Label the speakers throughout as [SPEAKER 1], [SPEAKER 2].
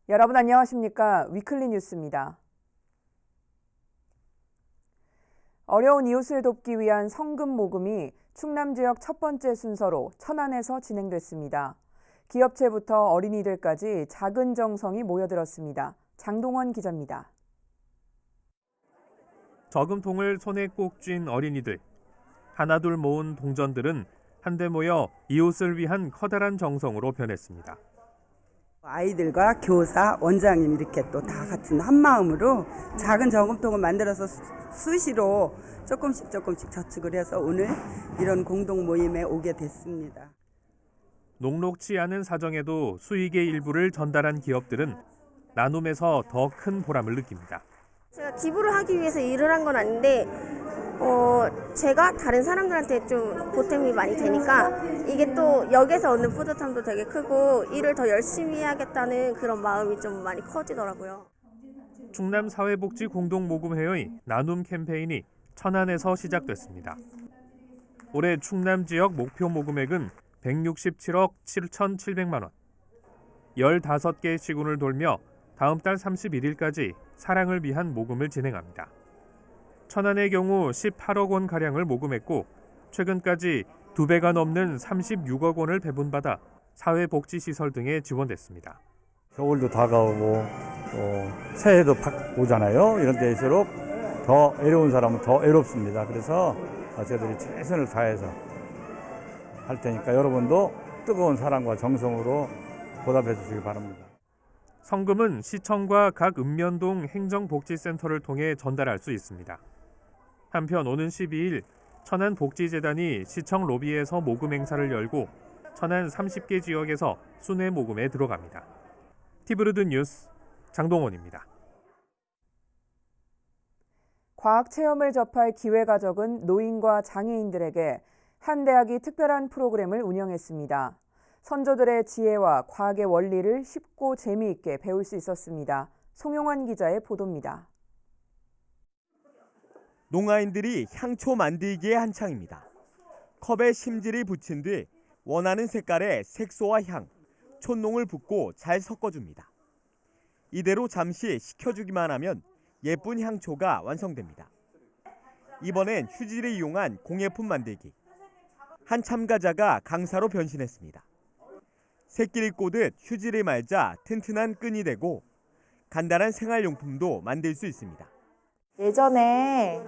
[SPEAKER 1] 여러분 안녕하십니까? 위클리 뉴스입니다. 어려운 이웃을 돕기 위한 성금 모금이 충남 지역 첫 번째 순서로 천안에서 진행됐습니다. 기업체부터 어린이들까지 작은 정성이 모여들었습니다. 장동원 기자입니다.
[SPEAKER 2] 저금통을 손에 꼭 쥔 어린이들. 하나둘 모은 동전들은 한데 모여 이웃을 위한 커다란 정성으로 변했습니다.
[SPEAKER 3] 아이들과 교사, 원장님 이렇게 또 다 같은 한 마음으로 작은 저금통을 만들어서 수시로 조금씩 저축을 해서 오늘 이런 공동 모임에 오게 됐습니다.
[SPEAKER 2] 녹록치 않은 사정에도 수익의 일부를 전달한 기업들은 나눔에서 더 큰 보람을 느낍니다.
[SPEAKER 4] 제가 기부를 하기 위해서 일을 한 건 아닌데 제가 다른 사람들한테 좀 보탬이 많이 되니까 이게 또 여기서 얻는 뿌듯함도 되게 크고 일을 더 열심히 해야겠다는 그런 마음이 좀 많이 커지더라고요.
[SPEAKER 2] 충남 사회복지공동모금회의 나눔 캠페인이 천안에서 시작됐습니다. 올해 충남 지역 목표 모금액은 167억 7,700만 원. 15개 시군을 돌며 다음 달 31일까지 사랑을 위한 모금을 진행합니다. 천안의 경우 18억 원가량을 모금했고 최근까지 2배가 넘는 36억 원을 배분받아 사회복지시설 등에 지원됐습니다.
[SPEAKER 5] 겨울도 다가오고 또 새해도 오잖아요. 이런 데일수록 더 애로운 사람은 더 애롭습니다. 그래서 저희들이 최선을 다해서 할 테니까 여러분도 뜨거운 사랑과 정성으로 보답해 주시기 바랍니다.
[SPEAKER 2] 성금은 시청과 각 읍면동 행정복지센터를 통해 전달할 수 있습니다. 한편 오는 12일 천안복지재단이 시청 로비에서 모금 행사를 열고 천안 30개 지역에서 순회 모금에 들어갑니다. 티브루드 뉴스 장동원입니다.
[SPEAKER 1] 과학 체험을 접할 기회가 적은 노인과 장애인들에게 한 대학이 특별한 프로그램을 운영했습니다. 선조들의 지혜와 과학의 원리를 쉽고 재미있게 배울 수 있었습니다. 송용환 기자의 보도입니다.
[SPEAKER 6] 농아인들이 향초 만들기에 한창입니다. 컵에 심지를 붙인 뒤 원하는 색깔의 색소와 향, 촛농을 붓고 잘 섞어줍니다. 이대로 잠시 식혀주기만 하면 예쁜 향초가 완성됩니다. 이번엔 휴지를 이용한 공예품 만들기. 한 참가자가 강사로 변신했습니다. 새끼를 꽂듯 휴지를 말자 튼튼한 끈이 되고 간단한 생활용품도 만들 수 있습니다.
[SPEAKER 7] 예전에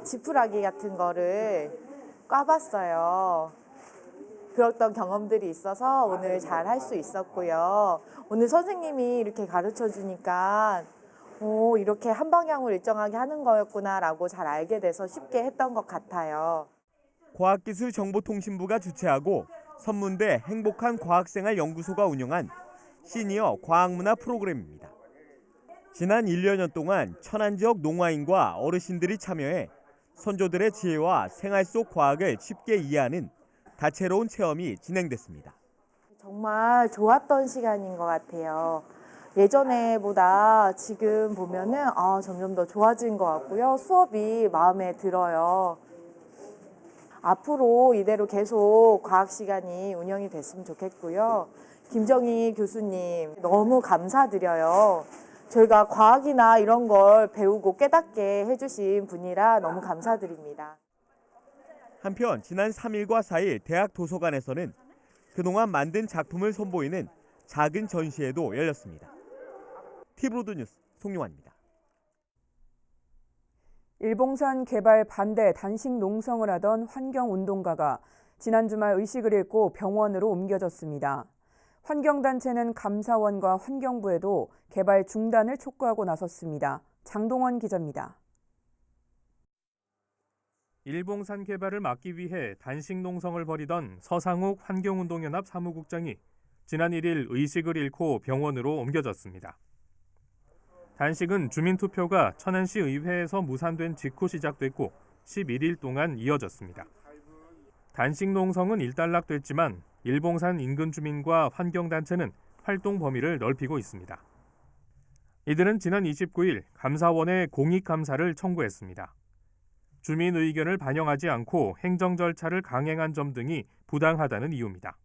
[SPEAKER 7] 지푸라기 같은 거를 꽈봤어요. 그랬던 경험들이 있어서 오늘 잘 할 수 있었고요. 오늘 선생님이 이렇게 가르쳐 주니까 이렇게 한 방향으로 일정하게 하는 거였구나라고 잘 알게 돼서 쉽게 했던 것 같아요.
[SPEAKER 6] 과학기술정보통신부가 주최하고 선문대 행복한 과학생활 연구소가 운영한 시니어 과학문화 프로그램입니다. 지난 1년 동안 천안 지역 농아인과 어르신들이 참여해 선조들의 지혜와 생활 속 과학을 쉽게 이해하는 다채로운 체험이 진행됐습니다.
[SPEAKER 7] 정말 좋았던 시간인 것 같아요. 예전에보다 지금 보면은 점점 더 좋아진 것 같고요. 수업이 마음에 들어요. 앞으로 이대로 계속 과학 시간이 운영이 됐으면 좋겠고요. 김정희 교수님 너무 감사드려요. 저희가 과학이나 이런 걸 배우고 깨닫게 해주신 분이라 너무 감사드립니다.
[SPEAKER 6] 한편 지난 3일과 4일 대학 도서관에서는 그동안 만든 작품을 선보이는 작은 전시회도 열렸습니다. 티브로드 뉴스 송용환입니다.
[SPEAKER 1] 일봉산 개발 반대 단식 농성을 하던 환경운동가가 지난 주말 의식을 잃고 병원으로 옮겨졌습니다. 환경단체는 감사원과 환경부에도 개발 중단을 촉구하고 나섰습니다. 장동원 기자입니다.
[SPEAKER 2] 일봉산 개발을 막기 위해 단식 농성을 벌이던 서상욱 환경운동연합 사무국장이 지난 1일 의식을 잃고 병원으로 옮겨졌습니다. 단식은 주민투표가 천안시 의회에서 무산된 직후 시작됐고 11일 동안 이어졌습니다. 단식 농성은 일단락됐지만 일봉산 인근 주민과 환경단체는 활동 범위를 넓히고 있습니다. 이들은 지난 29일 감사원에 공익감사를 청구했습니다. 주민 의견을 반영하지 않고 행정 절차를 강행한 점 등이 부당하다는 이유입니다.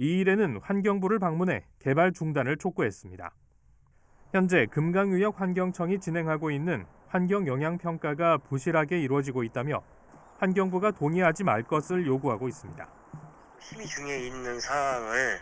[SPEAKER 2] 이 일에는 환경부를 방문해 개발 중단을 촉구했습니다. 현재 금강유역 환경청이 진행하고 있는 환경영향평가가 부실하게 이루어지고 있다며 환경부가 동의하지 말 것을 요구하고 있습니다.
[SPEAKER 8] 심의 중에 있는 사항을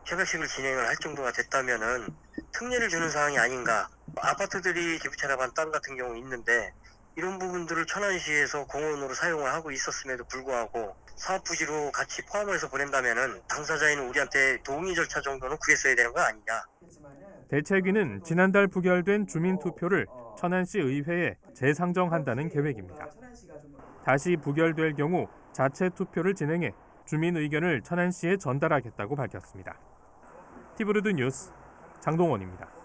[SPEAKER 8] 협약식을 진행을 할 정도가 됐다면은 특례를 주는 사항이 아닌가. 아파트들이 기부채납한 땅 같은 경우 있는데 이런 부분들을 천안시에서 공원으로 사용을 하고 있었음에도 불구하고 사업 부지로 같이 포함을 해서 보낸다면은 당사자인 우리한테 동의 절차 정도는 구했어야 되는 거 아니냐.
[SPEAKER 2] 대책위는 지난달 부결된 주민투표를 천안시 의회에 재상정한다는 계획입니다. 다시 부결될 경우 자체 투표를 진행해 주민 의견을 천안시에 전달하겠다고 밝혔습니다. 티브루드 뉴스 장동원입니다.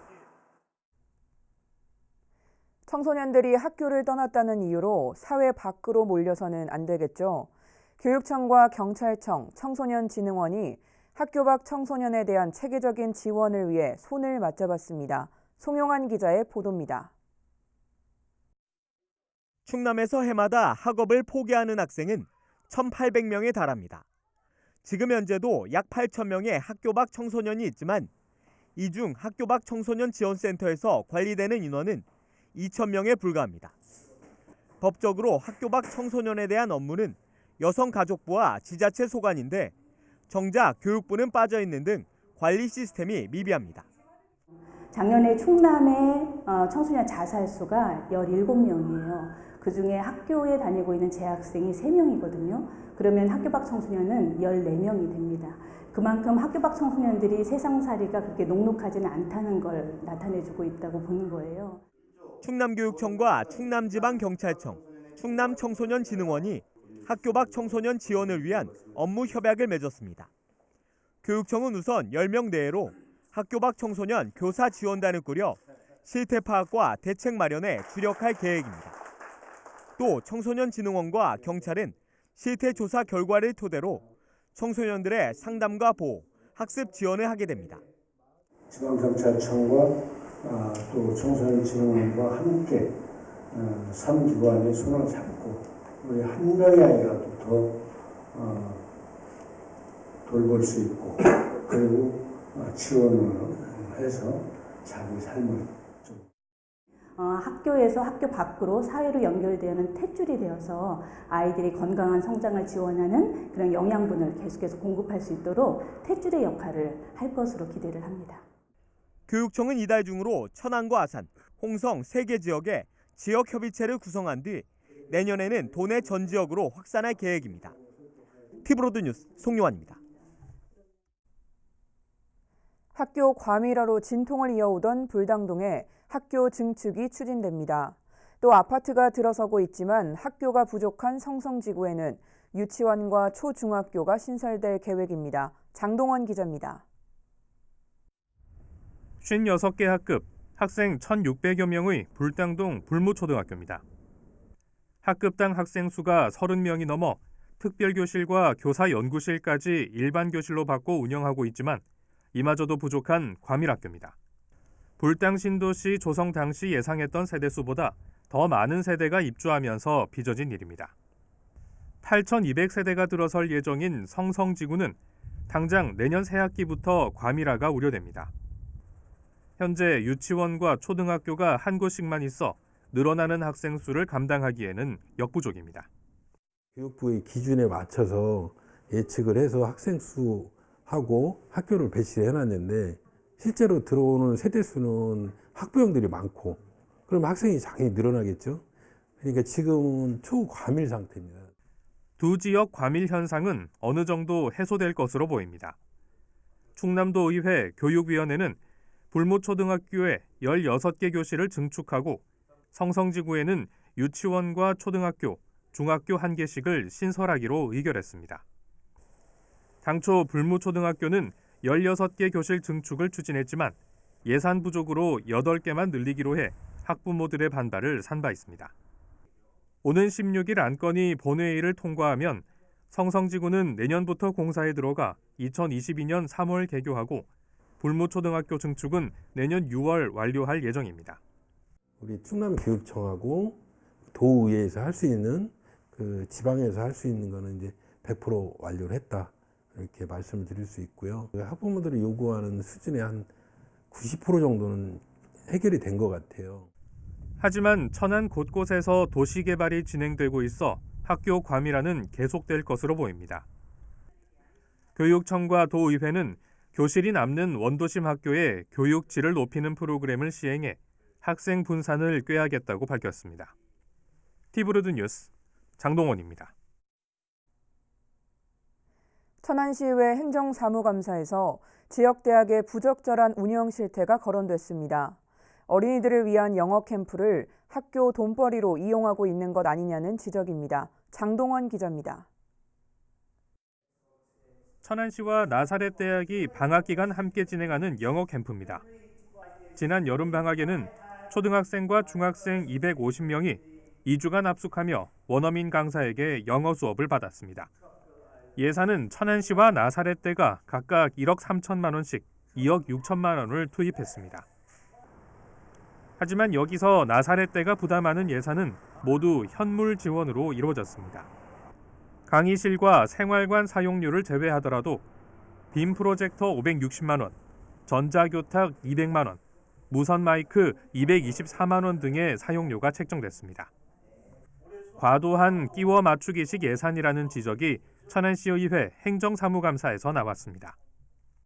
[SPEAKER 1] 청소년들이 학교를 떠났다는 이유로 사회 밖으로 몰려서는 안 되겠죠. 교육청과 경찰청, 청소년진흥원이 학교 밖 청소년에 대한 체계적인 지원을 위해 손을 맞잡았습니다. 송용환 기자의 보도입니다.
[SPEAKER 6] 충남에서 해마다 학업을 포기하는 학생은 1,800명에 달합니다. 지금 현재도 약 8,000명의 학교 밖 청소년이 있지만 이 중 학교 밖 청소년 지원센터에서 관리되는 인원은 2,000명에 불과합니다. 법적으로 학교 밖 청소년에 대한 업무는 여성가족부와 지자체 소관인데 정작 교육부는 빠져 있는 등 관리 시스템이 미비합니다.
[SPEAKER 9] 작년에 충남의 청소년 자살 수가 17명이에요. 그중에 학교에 다니고 있는 재학생이 3명이거든요. 그러면 학교 밖 청소년은 14명이 됩니다. 그만큼 학교 밖 청소년들이 세상살이가 그렇게 녹록하지는 않다는 걸 나타내주고 있다고 보는 거예요.
[SPEAKER 6] 충남교육청과 충남지방경찰청, 충남청소년진흥원이 학교 밖 청소년 지원을 위한 업무 협약을 맺었습니다. 교육청은 우선 10명 내외로 학교 밖 청소년 교사 지원단을 꾸려 실태 파악과 대책 마련에 주력할 계획입니다. 또 청소년진흥원과 경찰은 실태 조사 결과를 토대로 청소년들의 상담과 보호, 학습 지원을 하게 됩니다.
[SPEAKER 10] 지방경찰청과 또 청소년진흥원과 함께 3기관의 손을 잡고 우리 한 명이 아니라도 더 돌볼 수 있고 그리고 지원을 해서 자기 삶을 좀
[SPEAKER 9] 학교에서 학교 밖으로 사회로 연결되는 탯줄이 되어서 아이들이 건강한 성장을 지원하는 그런 영양분을 계속해서 공급할 수 있도록 탯줄의 역할을 할 것으로 기대를 합니다.
[SPEAKER 6] 교육청은 이달 중으로 천안과 아산, 홍성 3개 지역에 지역협의체를 구성한 뒤 내년에는 도내 전 지역으로 확산할 계획입니다. 티브로드 뉴스 송요환입니다.
[SPEAKER 1] 학교 과밀화로 진통을 이어오던 불당동에 학교 증축이 추진됩니다. 또 아파트가 들어서고 있지만 학교가 부족한 성성지구에는 유치원과 초중학교가 신설될 계획입니다. 장동원 기자입니다.
[SPEAKER 2] 56개 학급, 학생 1,600여 명의 불당동 불무초등학교입니다. 학급당 학생 수가 30명이 넘어 특별교실과 교사연구실까지 일반 교실로 바꿔 운영하고 있지만 이마저도 부족한 과밀학교입니다. 불당 신도시 조성 당시 예상했던 세대수보다 더 많은 세대가 입주하면서 빚어진 일입니다. 8,200세대가 들어설 예정인 성성지구는 당장 내년 새학기부터 과밀화가 우려됩니다. 현재 유치원과 초등학교가 한 곳씩만 있어 늘어나는 학생 수를 감당하기에는 역부족입니다.
[SPEAKER 11] 교육부의 기준에 맞춰서 예측을 해서 학생 수하고 학교를 배치를 해놨는데 실제로 들어오는 세대 수는 학부형들이 많고 그럼 학생이 당연히 늘어나겠죠. 그러니까 지금은 초과밀 상태입니다.
[SPEAKER 2] 두 지역 과밀 현상은 어느 정도 해소될 것으로 보입니다. 충남도 의회 교육위원회는 불무초등학교에 16개 교실을 증축하고 성성지구에는 유치원과 초등학교, 중학교 1개씩을 신설하기로 의결했습니다. 당초 불무초등학교는 16개 교실 증축을 추진했지만 예산 부족으로 8개만 늘리기로 해 학부모들의 반발을 산 바 있습니다. 오는 16일 안건이 본회의를 통과하면 성성지구는 내년부터 공사에 들어가 2022년 3월 개교하고 불무초등학교 증축은 내년 6월 완료할 예정입니다.
[SPEAKER 11] 우리 충남교육청하고 도의회에서 할 수 있는 그 지방에서 할 수 있는 거는 이제 100% 완료를 했다. 이렇게 말씀을 드릴 수 있고요. 학부모들이 요구하는 수준의 한 90% 정도는 해결이 된 것 같아요.
[SPEAKER 2] 하지만 천안 곳곳에서 도시개발이 진행되고 있어 학교 과밀화는 계속될 것으로 보입니다. 교육청과 도의회는 교실이 남는 원도심 학교에 교육 질을 높이는 프로그램을 시행해 학생 분산을 꾀하겠다고 밝혔습니다. 티브로드 뉴스 장동원입니다.
[SPEAKER 1] 천안시의회 행정사무감사에서 지역대학의 부적절한 운영 실태가 거론됐습니다. 어린이들을 위한 영어 캠프를 학교 돈벌이로 이용하고 있는 것 아니냐는 지적입니다. 장동원 기자입니다.
[SPEAKER 2] 천안시와 나사렛 대학이 방학 기간 함께 진행하는 영어 캠프입니다. 지난 여름 방학에는 초등학생과 중학생 250명이 2주간 합숙하며 원어민 강사에게 영어 수업을 받았습니다. 예산은 천안시와 나사렛대가 각각 1억 3천만 원씩 2억 6천만 원을 투입했습니다. 하지만 여기서 나사렛대가 부담하는 예산은 모두 현물 지원으로 이루어졌습니다. 강의실과 생활관 사용료를 제외하더라도 빔 프로젝터 560만 원, 전자교탁 200만 원, 무선 마이크 224만 원 등의 사용료가 책정됐습니다. 과도한 끼워 맞추기식 예산이라는 지적이 천안시의회 행정사무감사에서 나왔습니다.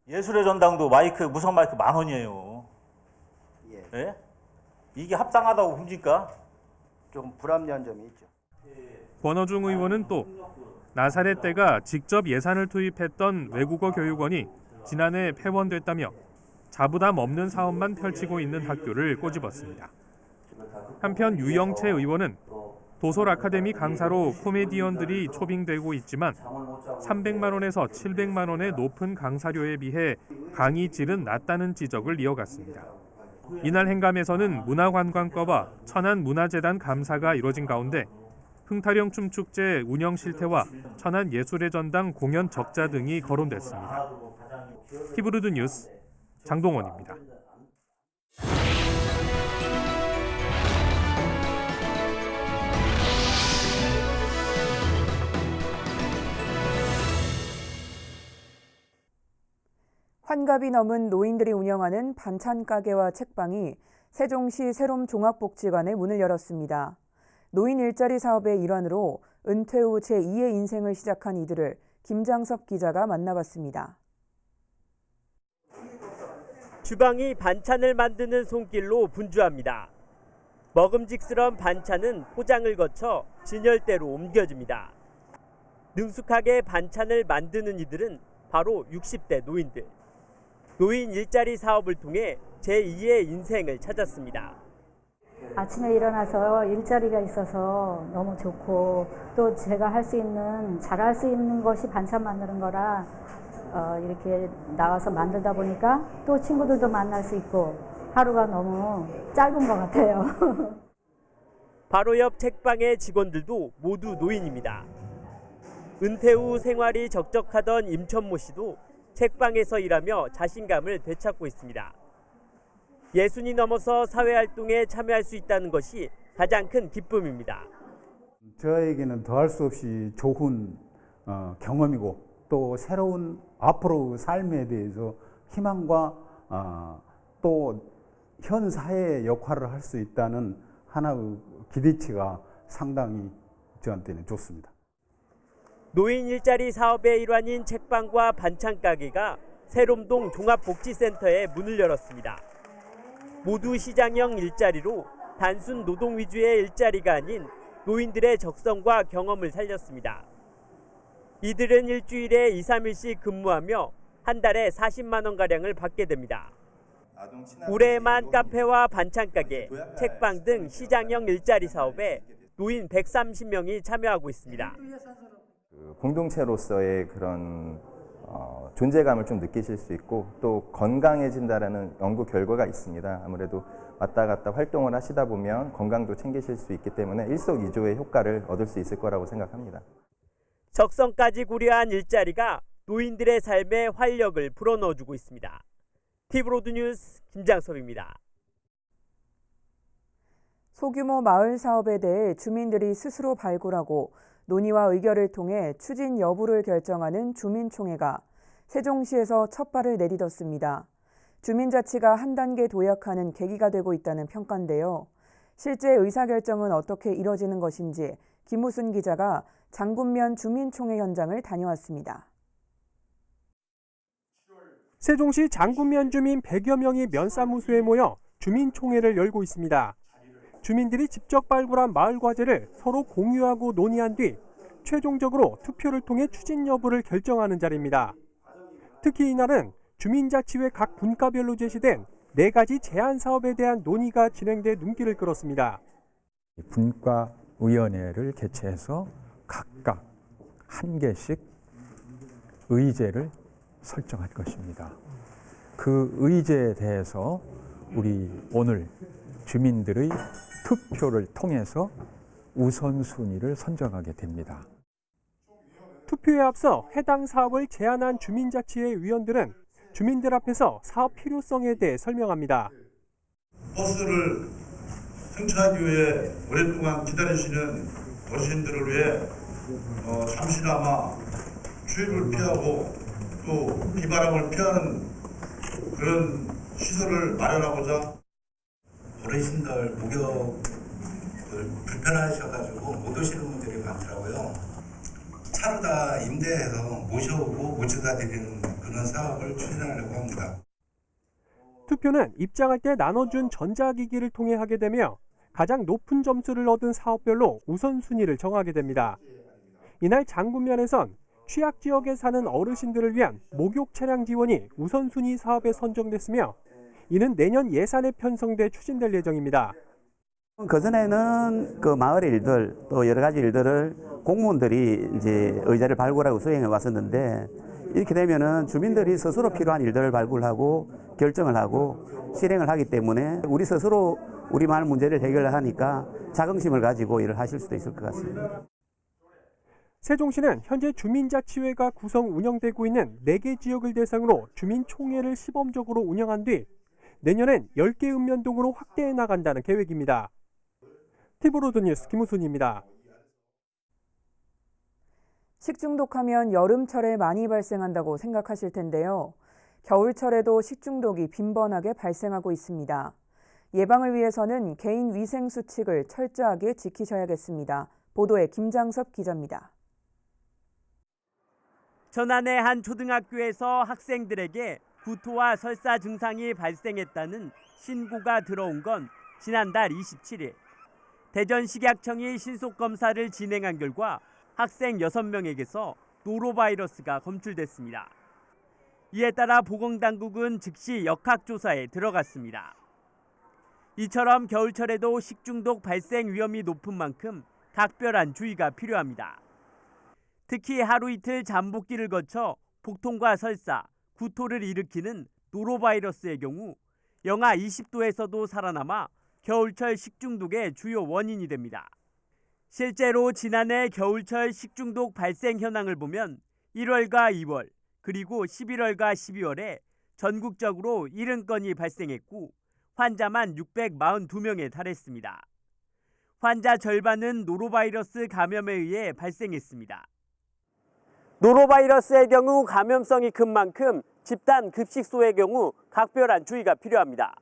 [SPEAKER 12] 예술의 전당도 마이크, 무선 마이크 10,000원이에요. 예? 이게 합당하다고 봅니까?
[SPEAKER 13] 조금 불합리한 점이 있죠.
[SPEAKER 2] 권어중 의원은 또 나사렛대가 직접 예산을 투입했던 외국어 교육원이 지난해 폐원됐다며 자부담 없는 사업만 펼치고 있는 학교를 꼬집었습니다. 한편 유영채 의원은 도솔 아카데미 강사로 코미디언들이 초빙되고 있지만 300만 원에서 700만 원의 높은 강사료에 비해 강의 질은 낮다는 지적을 이어갔습니다. 이날 행감에서는 문화관광과와 천안문화재단 감사가 이뤄진 가운데 흥타령 춤축제 운영 실태와 천안 예술의 전당 공연 적자 등이 거론됐습니다. 티브로드 뉴스 장동원입니다.
[SPEAKER 1] 환갑이 넘은 노인들이 운영하는 반찬 가게와 책방이 세종시 세롬종합복지관에 문을 열었습니다. 노인 일자리 사업의 일환으로 은퇴 후 제2의 인생을 시작한 이들을 김장섭 기자가 만나봤습니다.
[SPEAKER 14] 주방이 반찬을 만드는 손길로 분주합니다. 먹음직스러운 반찬은 포장을 거쳐 진열대로 옮겨집니다. 능숙하게 반찬을 만드는 이들은 바로 60대 노인들. 노인 일자리 사업을 통해 제2의 인생을 찾았습니다.
[SPEAKER 15] 아침에 일어나서 일자리가 있어서 너무 좋고 또 제가 할 수 있는 잘할 수 있는 것이 반찬 만드는 거라 이렇게 나와서 만들다 보니까 또 친구들도 만날 수 있고 하루가 너무 짧은 것 같아요.
[SPEAKER 14] 바로 옆 책방의 직원들도 모두 노인입니다. 은퇴 후 생활이 적적하던 임천모 씨도 책방에서 일하며 자신감을 되찾고 있습니다. 60이 넘어서 사회활동에 참여할 수 있다는 것이 가장 큰 기쁨입니다.
[SPEAKER 16] 저에게는 더할 수 없이 좋은 경험이고 또 새로운 앞으로 삶에 대해서 희망과 또 현 사회의 역할을 할 수 있다는 하나의 기대치가 상당히 저한테는 좋습니다.
[SPEAKER 14] 노인 일자리 사업의 일환인 책방과 반찬 가게가 세롬동 종합복지센터에 문을 열었습니다. 모두 시장형 일자리로 단순 노동 위주의 일자리가 아닌 노인들의 적성과 경험을 살렸습니다. 이들은 일주일에 2, 3일씩 근무하며 한 달에 40만 원가량을 받게 됩니다. 올해만 카페와 반찬 가게, 책방 등 시장형 일자리 사업에 노인 130명이 참여하고 있습니다.
[SPEAKER 17] 공동체로서의 그런 존재감을 좀 느끼실 수 있고 또 건강해진다라는 연구 결과가 있습니다. 아무래도 왔다 갔다 활동을 하시다 보면 건강도 챙기실 수 있기 때문에 일석이조의 효과를 얻을 수 있을 거라고 생각합니다.
[SPEAKER 14] 적성까지 고려한 일자리가 노인들의 삶에 활력을 불어넣어주고 있습니다. 티브로드 뉴스 김장섭입니다.
[SPEAKER 1] 소규모 마을 사업에 대해 주민들이 스스로 발굴하고 논의와 의결을 통해 추진 여부를 결정하는 주민총회가 세종시에서 첫 발을 내딛었습니다. 주민자치가 한 단계 도약하는 계기가 되고 있다는 평가인데요. 실제 의사결정은 어떻게 이뤄지는 것인지 김우순 기자가 장군면 주민총회 현장을 다녀왔습니다.
[SPEAKER 18] 세종시 장군면 주민 100여 명이 면사무소에 모여 주민총회를 열고 있습니다. 주민들이 직접 발굴한 마을 과제를 서로 공유하고 논의한 뒤 최종적으로 투표를 통해 추진 여부를 결정하는 자리입니다. 특히 이날은 주민자치회 각 분과별로 제시된 4가지 제안 사업에 대한 논의가 진행돼 눈길을 끌었습니다.
[SPEAKER 19] 분과위원회를 개최해서 각각 한 개씩 의제를 설정할 것입니다. 그 의제에 대해서 우리 오늘 주민들의 투표를 통해서 우선순위를 선정하게 됩니다.
[SPEAKER 18] 투표에 앞서 해당 사업을 제안한 주민자치회 위원들은 주민들 앞에서 사업 필요성에 대해 설명합니다.
[SPEAKER 20] 버스를 승차하기 위해 오랫동안 기다리시는 어르신들을 위해 잠시나마 추위를 피하고 또 비바람을 피하는 그런 시설을 마련하고자
[SPEAKER 21] 어르신들 목욕을 불편하셔가지고 못 오시는 분들이 많더라고요. 차로 다 임대해서 모셔오고 모셔다 드리는 그런 사업을 추진하려고 합니다.
[SPEAKER 18] 투표는 입장할 때 나눠준 전자기기를 통해 하게 되며 가장 높은 점수를 얻은 사업별로 우선순위를 정하게 됩니다. 이날 장군면에선 취약지역에 사는 어르신들을 위한 목욕 차량 지원이 우선순위 사업에 선정됐으며 이는 내년 예산에 편성돼 추진될 예정입니다.
[SPEAKER 22] 그전에는 그 마을 일들 또 여러 가지 일들을 공무원들이 이제 의제를 발굴하고 수행해 왔었는데 이렇게 되면은 주민들이 스스로 필요한 일들을 발굴하고 결정을 하고 실행을 하기 때문에 우리 스스로 우리 마을 문제를 해결하니까 자긍심을 가지고 일을 하실 수도 있을 것 같습니다.
[SPEAKER 18] 세종시는 현재 주민자치회가 구성 운영되고 있는 4개 지역을 대상으로 주민총회를 시범적으로 운영한 뒤 내년엔 10개 읍면동으로 확대해 나간다는 계획입니다. TV로드 뉴스 김우순입니다.
[SPEAKER 1] 식중독하면 여름철에 많이 발생한다고 생각하실 텐데요. 겨울철에도 식중독이 빈번하게 발생하고 있습니다. 예방을 위해서는 개인 위생 수칙을 철저하게 지키셔야겠습니다. 보도에 김장섭 기자입니다.
[SPEAKER 14] 천안의 한 초등학교에서 학생들에게 구토와 설사 증상이 발생했다는 신고가 들어온 건 지난달 27일. 대전식약청이 신속검사를 진행한 결과 학생 6명에게서 노로바이러스가 검출됐습니다. 이에 따라 보건당국은 즉시 역학조사에 들어갔습니다. 이처럼 겨울철에도 식중독 발생 위험이 높은 만큼 각별한 주의가 필요합니다. 특히 하루 이틀 잠복기를 거쳐 복통과 설사, 구토를 일으키는 노로바이러스의 경우 영하 20도에서도 살아남아 겨울철 식중독의 주요 원인이 됩니다. 실제로 지난해 겨울철 식중독 발생 현황을 보면 1월과 2월 그리고 11월과 12월에 전국적으로 70건이 발생했고 환자만 642명에 달했습니다. 환자 절반은 노로바이러스 감염에 의해 발생했습니다. 노로바이러스의 경우 감염성이 큰 만큼 집단 급식소의 경우 각별한 주의가 필요합니다.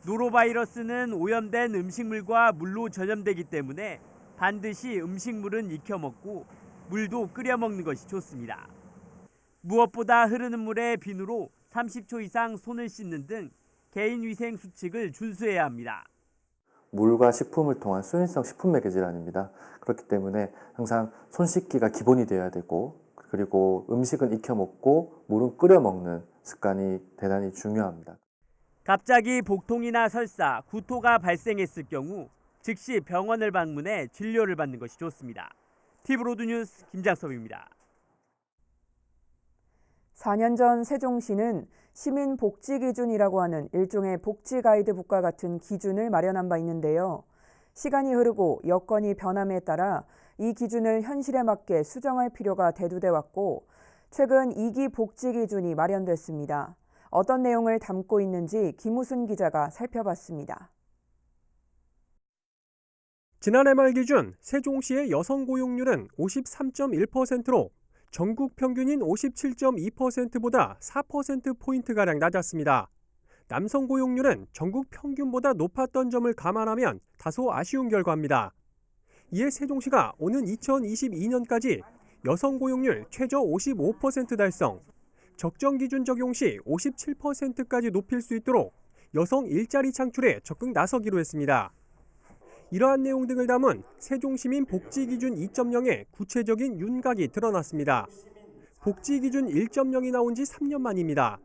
[SPEAKER 14] 노로바이러스는 오염된 음식물과 물로 전염되기 때문에 반드시 음식물은 익혀 먹고 물도 끓여 먹는 것이 좋습니다. 무엇보다 흐르는 물에 비누로 30초 이상 손을 씻는 등 개인위생 수칙을 준수해야 합니다.
[SPEAKER 23] 물과 식품을 통한 수인성 식품매개 질환입니다. 그렇기 때문에 항상 손 씻기가 기본이 되어야 되고 그리고 음식은 익혀 먹고 물은 끓여 먹는 습관이 대단히 중요합니다.
[SPEAKER 14] 갑자기 복통이나 설사, 구토가 발생했을 경우 즉시 병원을 방문해 진료를 받는 것이 좋습니다. TV로드 뉴스 김장섭입니다.
[SPEAKER 1] 4년 전 세종시는 시민복지기준이라고 하는 일종의 복지 가이드북과 같은 기준을 마련한 바 있는데요. 시간이 흐르고 여건이 변함에 따라 이 기준을 현실에 맞게 수정할 필요가 대두돼 왔고 최근 2기 복지기준이 마련됐습니다. 어떤 내용을 담고 있는지 김우순 기자가 살펴봤습니다.
[SPEAKER 18] 지난해 말 기준 세종시의 여성 고용률은 53.1%로 전국 평균인 57.2%보다 4%포인트가량 낮았습니다. 남성 고용률은 전국 평균보다 높았던 점을 감안하면 다소 아쉬운 결과입니다. 이에 세종시가 오는 2022년까지 여성 고용률 최저 55% 달성, 적정 기준 적용 시 57%까지 높일 수 있도록 여성 일자리 창출에 적극 나서기로 했습니다. 이러한 내용 등을 담은 세종시민 복지기준 2.0의 구체적인 윤곽이 드러났습니다. 복지기준 1.0이 나온 지 3년 만입니다.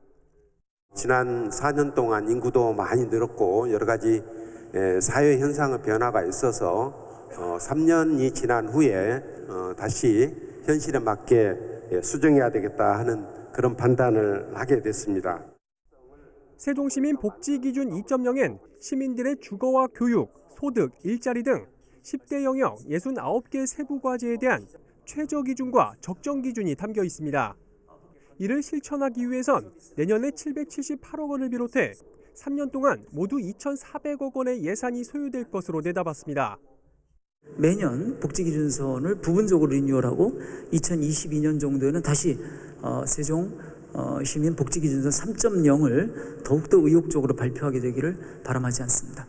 [SPEAKER 3] 지난 4년 동안 인구도 많이 늘었고 여러 가지 사회 현상의 변화가 있어서 3년이 지난 후에 다시 현실에 맞게 수정해야 되겠다 하는 그런 판단을 하게 됐습니다.
[SPEAKER 18] 세종시민 복지기준 2.0엔 시민들의 주거와 교육, 소득, 일자리 등 10대 영역 69개 세부 과제에 대한 최저 기준과 적정 기준이 담겨 있습니다. 이를 실천하기 위해선 내년에 778억 원을 비롯해 3년 동안 모두 2,400억 원의 예산이 소요될 것으로 내다봤습니다.
[SPEAKER 4] 매년 복지기준선을 부분적으로 리뉴얼하고 2022년 정도에는 다시 세종 시민 복지기준선 3.0을 더욱더 의욕적으로 발표하게 되기를 바람하지 않습니다.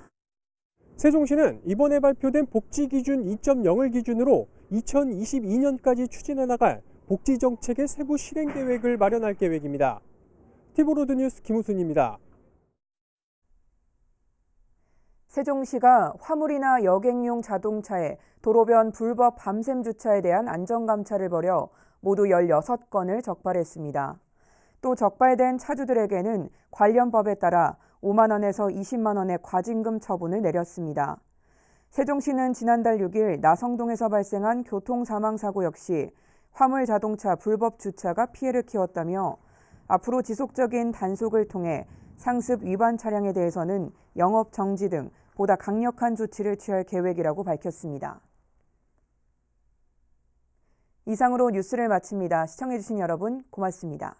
[SPEAKER 18] 세종시는 이번에 발표된 복지기준 2.0을 기준으로 2022년까지 추진해 나갈 복지정책의 세부 실행 계획을 마련할 계획입니다. 티브로드뉴스 김우순입니다.
[SPEAKER 1] 세종시가 화물이나 여객용 자동차의 도로변 불법 밤샘 주차에 대한 안전감찰을 벌여 모두 16건을 적발했습니다. 또 적발된 차주들에게는 관련 법에 따라 5만 원에서 20만 원의 과징금 처분을 내렸습니다. 세종시는 지난달 6일 나성동에서 발생한 교통사망사고 역시 화물 자동차 불법 주차가 피해를 키웠다며 앞으로 지속적인 단속을 통해 상습 위반 차량에 대해서는 영업 정지 등 보다 강력한 조치를 취할 계획이라고 밝혔습니다. 이상으로 뉴스를 마칩니다. 시청해주신 여러분 고맙습니다.